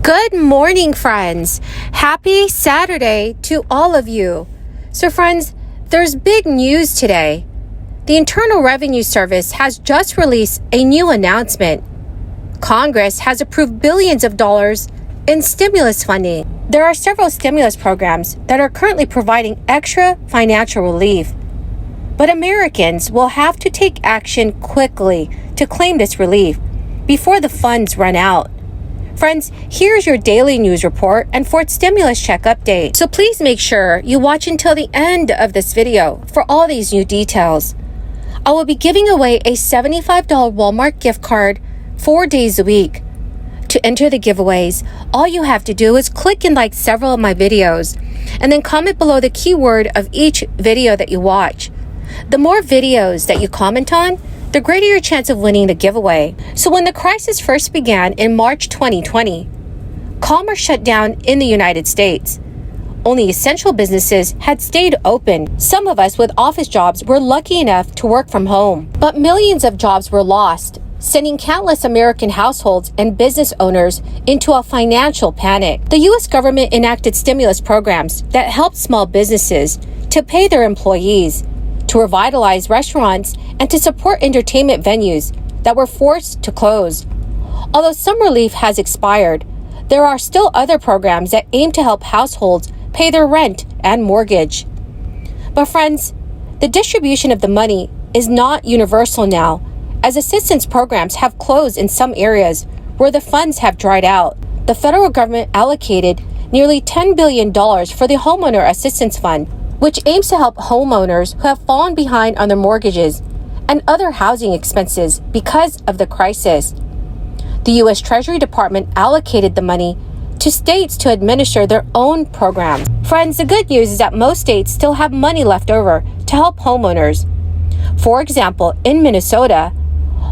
Good morning, friends. Happy Saturday to all of you. So, friends, there's big news today. The Internal Revenue Service has just released a new announcement. Congress has approved billions of dollars in stimulus funding. There are several stimulus programs that are currently providing extra financial relief. But Americans will have to take action quickly to claim this relief before the funds run out. Friends, here's your daily news report and fourth stimulus check update. So please make sure you watch until the end of this video for all these new details. I will be giving away a $75 Walmart gift card 4 days a week. To enter the giveaways, all you have to do is click and like several of my videos and then comment below the keyword of each video that you watch. The more videos that you comment on, the greater your chance of winning the giveaway. So when the crisis first began in March 2020, commerce shut down in the United States. Only essential businesses had stayed open. Some of us with office jobs were lucky enough to work from home. But millions of jobs were lost, sending countless American households and business owners into a financial panic. The U.S. government enacted stimulus programs that helped small businesses to pay their employees, to revitalize restaurants, and to support entertainment venues that were forced to close. Although some relief has expired, there are still other programs that aim to help households pay their rent and mortgage. But friends, the distribution of the money is not universal now, as assistance programs have closed in some areas where the funds have dried out. The federal government allocated nearly $10 billion for the Homeowner Assistance Fund, which aims to help homeowners who have fallen behind on their mortgages and other housing expenses because of the crisis. The U.S. Treasury Department allocated the money to states to administer their own programs. Friends, the good news is that most states still have money left over to help homeowners. For example, in Minnesota,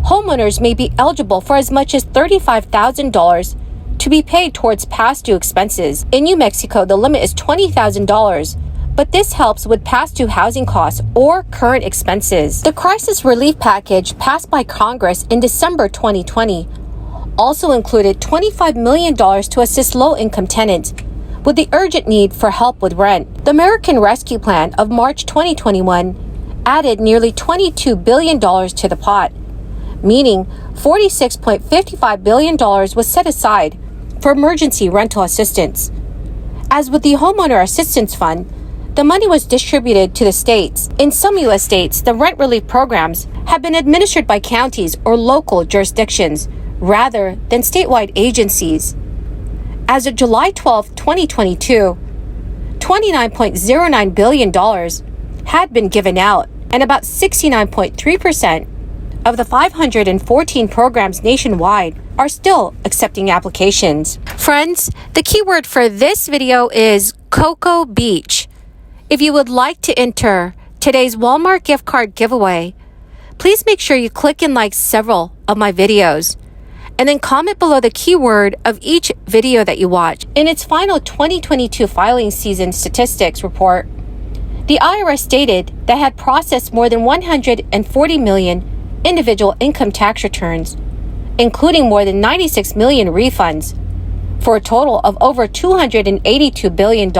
homeowners may be eligible for as much as $35,000 to be paid towards past due expenses. In New Mexico, the limit is $20,000. But this helps with past due housing costs or current expenses. The crisis relief package passed by Congress in December 2020 also included $25 million to assist low-income tenants with the urgent need for help with rent. The American Rescue Plan of March 2021 added nearly $22 billion to the pot, meaning $46.55 billion was set aside for emergency rental assistance. As with the Homeowner Assistance Fund, the money was distributed to the states. In some U.S. states, the rent relief programs have been administered by counties or local jurisdictions rather than statewide agencies. As of July 12, 2022, $29.09 billion had been given out, and about 69.3% of the 514 programs nationwide are still accepting applications. Friends, the keyword for this video is Cocoa Beach. If you would like to enter today's Walmart gift card giveaway, please make sure you click and like several of my videos, and then comment below the keyword of each video that you watch. In its final 2022 filing season statistics report, the IRS stated that had processed more than 140 million individual income tax returns, including more than 96 million refunds, for a total of over $282 billion.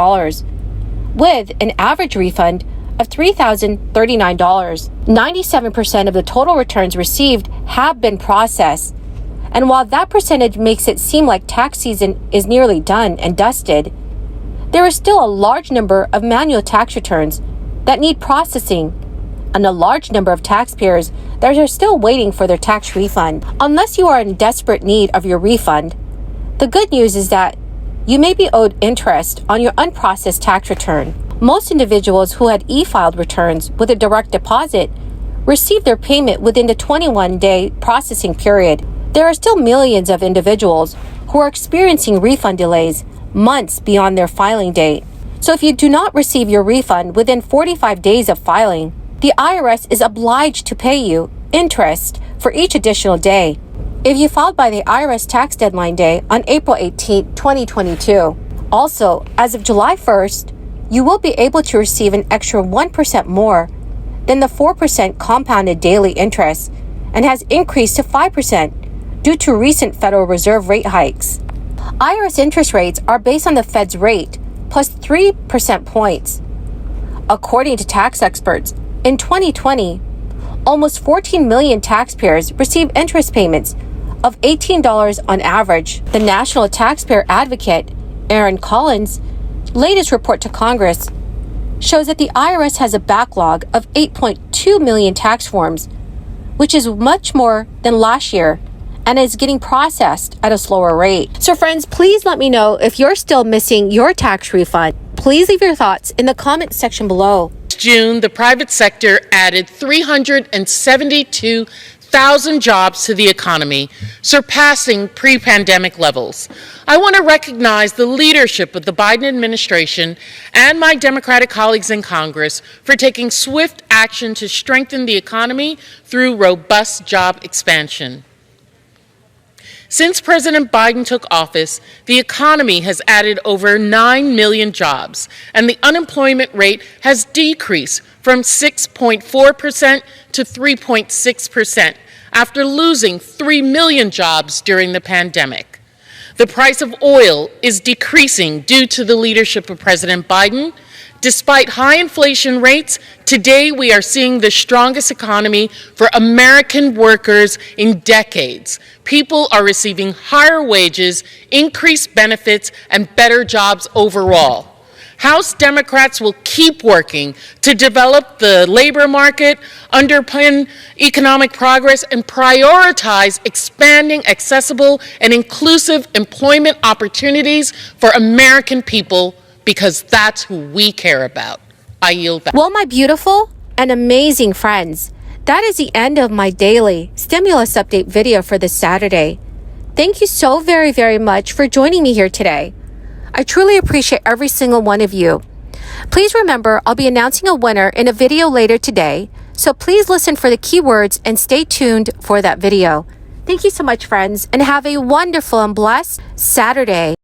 With an average refund of $3,039. 97% of the total returns received have been processed. And while that percentage makes it seem like tax season is nearly done and dusted, there is still a large number of manual tax returns that need processing, and a large number of taxpayers that are still waiting for their tax refund. Unless you are in desperate need of your refund, the good news is that you may be owed interest on your unprocessed tax return. Most individuals who had e-filed returns with a direct deposit received their payment within the 21-day processing period. There are still millions of individuals who are experiencing refund delays months beyond their filing date. So if you do not receive your refund within 45 days of filing, the IRS is obliged to pay you interest for each additional day. If you filed by the IRS tax deadline day on April 18, 2022. Also, as of July 1st, you will be able to receive an extra 1% more than the 4% compounded daily interest and has increased to 5% due to recent Federal Reserve rate hikes. IRS interest rates are based on the Fed's rate plus 3% points. According to tax experts, in 2020, almost 14 million taxpayers received interest payments of $18 on average. The National Taxpayer Advocate, Aaron Collins' latest report to Congress shows that the IRS has a backlog of 8.2 million tax forms, which is much more than last year and is getting processed at a slower rate. So friends, please let me know if you're still missing your tax refund. Please leave your thoughts in the comment section below. June, the private sector added 372,000 jobs to the economy, surpassing pre-pandemic levels. I want to recognize the leadership of the Biden administration and my Democratic colleagues in Congress for taking swift action to strengthen the economy through robust job expansion. Since President Biden took office, the economy has added over 9 million jobs, and the unemployment rate has decreased from 6.4% to 3.6% after losing 3 million jobs during the pandemic. The price of oil is decreasing due to the leadership of President Biden. Despite high inflation rates, today we are seeing the strongest economy for American workers in decades. People are receiving higher wages, increased benefits, and better jobs overall. House Democrats will keep working to develop the labor market, underpin economic progress, and prioritize expanding accessible and inclusive employment opportunities for American people, because that's who we care about. I yield back. Well, my beautiful and amazing friends, that is the end of my daily stimulus update video for this Saturday. Thank you so very, very much for joining me here today. I truly appreciate every single one of you. Please remember, I'll be announcing a winner in a video later today, so please listen for the keywords and stay tuned for that video. Thank you so much, friends, and have a wonderful and blessed Saturday.